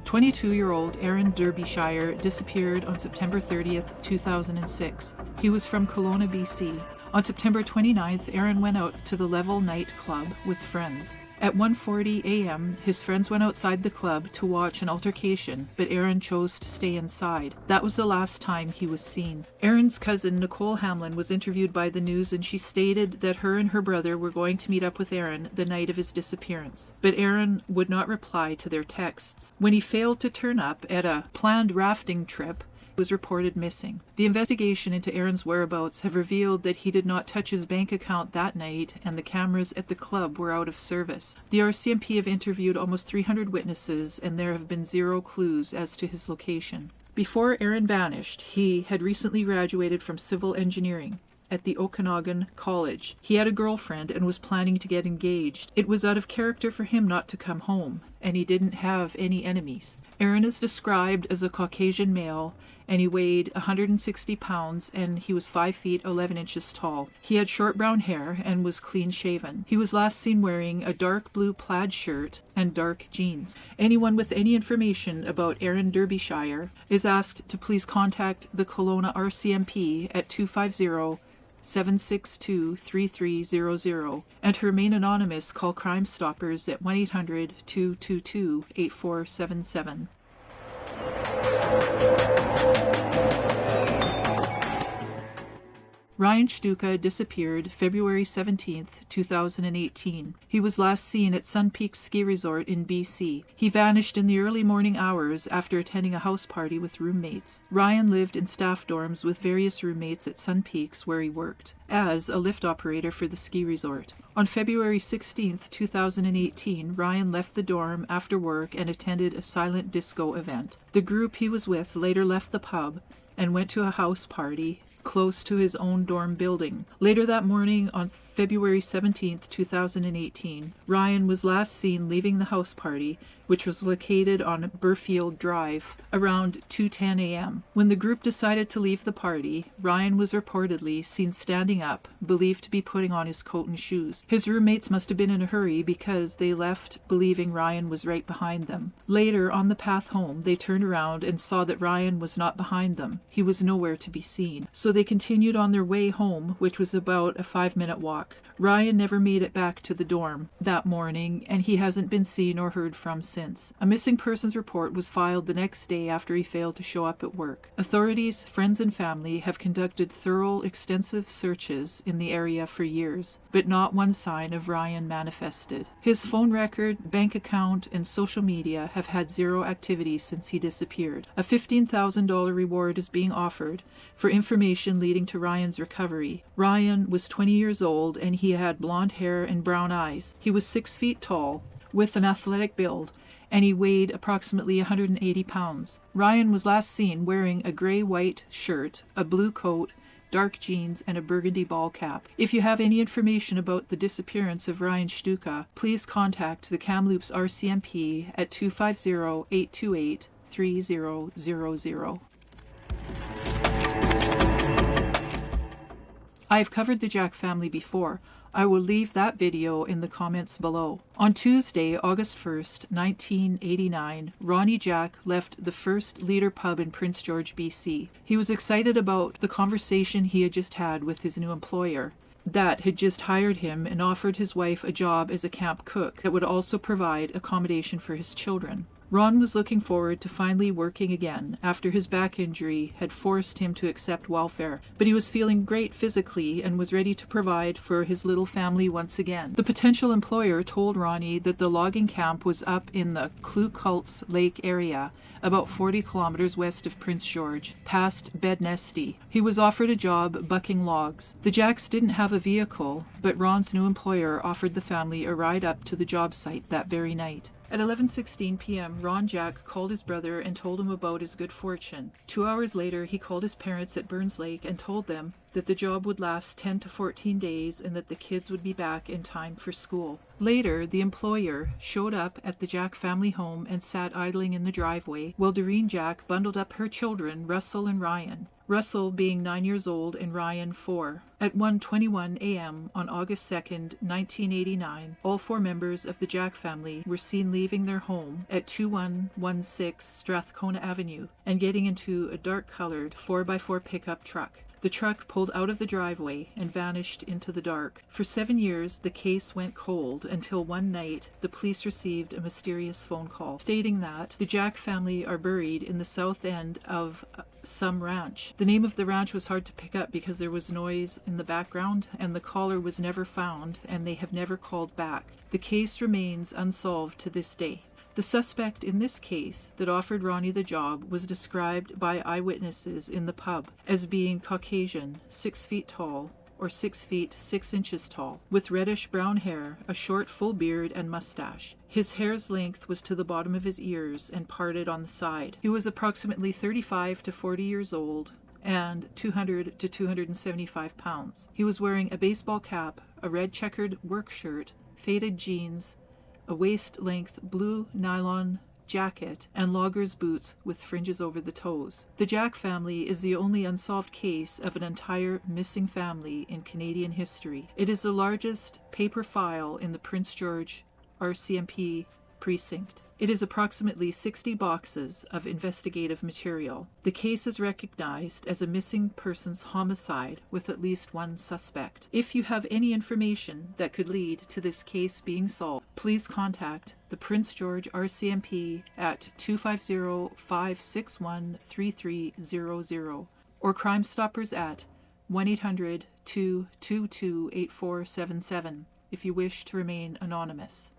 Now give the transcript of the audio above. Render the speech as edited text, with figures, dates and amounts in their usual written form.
22-year-old Aaron Derbyshire disappeared on September 30th, 2006. He was from Kelowna, BC. On September 29th, Aaron went out to the Level Night Club with friends. At 1:40 a.m., his friends went outside the club to watch an altercation, but Aaron chose to stay inside. That was the last time he was seen. Aaron's cousin, Nicole Hamlin, was interviewed by the news, and she stated that her and her brother were going to meet up with Aaron the night of his disappearance. But Aaron would not reply to their texts. When he failed to turn up at a planned rafting trip, was reported missing. The investigation into Aaron's whereabouts have revealed that he did not touch his bank account that night, and the cameras at the club were out of service. The RCMP have interviewed almost 300 witnesses, and there have been zero clues as to his location. Before Aaron vanished, he had recently graduated from civil engineering at the Okanagan College. He had a girlfriend and was planning to get engaged. It was out of character for him not to come home, and he didn't have any enemies. Aaron is described as a Caucasian male, and he weighed 160 pounds, and he was 5 feet 11 inches tall. He had short brown hair and was clean-shaven. He was last seen wearing a dark blue plaid shirt and dark jeans. Anyone with any information about Aaron Derbyshire is asked to please contact the Kelowna RCMP at 250-762-3300, and to remain anonymous, call Crime Stoppers at 1-800-222-8477. Ryan Shtuka disappeared February 17, 2018. He was last seen at Sun Peaks Ski Resort in BC. He vanished in the early morning hours after attending a house party with roommates. Ryan lived in staff dorms with various roommates at Sun Peaks, where he worked as a lift operator for the ski resort. On February 16, 2018, Ryan left the dorm after work and attended a silent disco event. The group he was with later left the pub and went to a house party close to his own dorm building. Later that morning, on February 17, 2018, Ryan was last seen leaving the house party, which was located on Burfield Drive, around 2:10 a.m. When the group decided to leave the party, Ryan was reportedly seen standing up, believed to be putting on his coat and shoes. His roommates must have been in a hurry because they left believing Ryan was right behind them. Later, on the path home, they turned around and saw that Ryan was not behind them. He was nowhere to be seen. So they continued on their way home, which was about a 5-minute walk. Ryan never made it back to the dorm that morning, and he hasn't been seen or heard from since. A missing persons report was filed the next day after he failed to show up at work. Authorities, friends, and family have conducted thorough, extensive searches in the area for years, but not one sign of Ryan manifested. His phone record, bank account, and social media have had zero activity since he disappeared. A $15,000 reward is being offered for information leading to Ryan's recovery. Ryan was 20 years old, and he had blonde hair and brown eyes. He was 6 feet tall, with an athletic build, and he weighed approximately 180 pounds. Ryan was last seen wearing a gray-white shirt, a blue coat, dark jeans, and a burgundy ball cap. If you have any information about the disappearance of Ryan Shtuka, please contact the Kamloops RCMP at 250-828-3000. I've covered the Jack family before. I will leave that video in the comments below. On Tuesday, August 1st, 1989, Ronnie Jack left the First Leader pub in Prince George, BC. He was excited about the conversation he had just had with his new employer that had just hired him and offered his wife a job as a camp cook that would also provide accommodation for his children. Ron was looking forward to finally working again after his back injury had forced him to accept welfare, but he was feeling great physically and was ready to provide for his little family once again. The potential employer told Ronnie that the logging camp was up in the Klukultz Lake area, about 40 kilometers west of Prince George, past Bednesty. He was offered a job bucking logs. The Jacks didn't have a vehicle, but Ron's new employer offered the family a ride up to the job site that very night. At 11:16 p.m., Ron Jack called his brother and told him about his good fortune. 2 hours later, he called his parents at Burns Lake and told them that the job would last 10 to 14 days and that the kids would be back in time for school. Later, the employer showed up at the Jack family home and sat idling in the driveway while Doreen Jack bundled up her children, Russell and Ryan. Russell being 9 years old and Ryan 4. At 1:21 a.m. on August 2nd, 1989, all 4 members of the Jack family were seen leaving their home at 2116 Strathcona Avenue and getting into a dark-colored 4x4 pickup truck. The truck pulled out of the driveway and vanished into the dark. For 7 years, the case went cold until one night the police received a mysterious phone call stating that the Jack family are buried in the south end of some ranch. The name of the ranch was hard to pick up because there was noise in the background, and the caller was never found, and they have never called back. The case remains unsolved to this day. The suspect in this case that offered Ronnie the job was described by eyewitnesses in the pub as being Caucasian, 6 feet tall, or 6 feet 6 inches tall, with reddish-brown hair, a short full beard, and mustache. His hair's length was to the bottom of his ears and parted on the side. He was approximately 35 to 40 years old and 200 to 275 pounds. He was wearing a baseball cap, a red checkered work shirt, faded jeans, a waist-length blue nylon jacket, and loggers boots with fringes over the toes. The Jack family is the only unsolved case of an entire missing family in Canadian history. It is the largest paper file in the Prince George RCMP precinct. It is approximately 60 boxes of investigative material. The case is recognized as a missing persons homicide with at least one suspect. If you have any information that could lead to this case being solved, please contact the Prince George RCMP at 250-561-3300 or Crime Stoppers at 1-800-222-8477 if you wish to remain anonymous.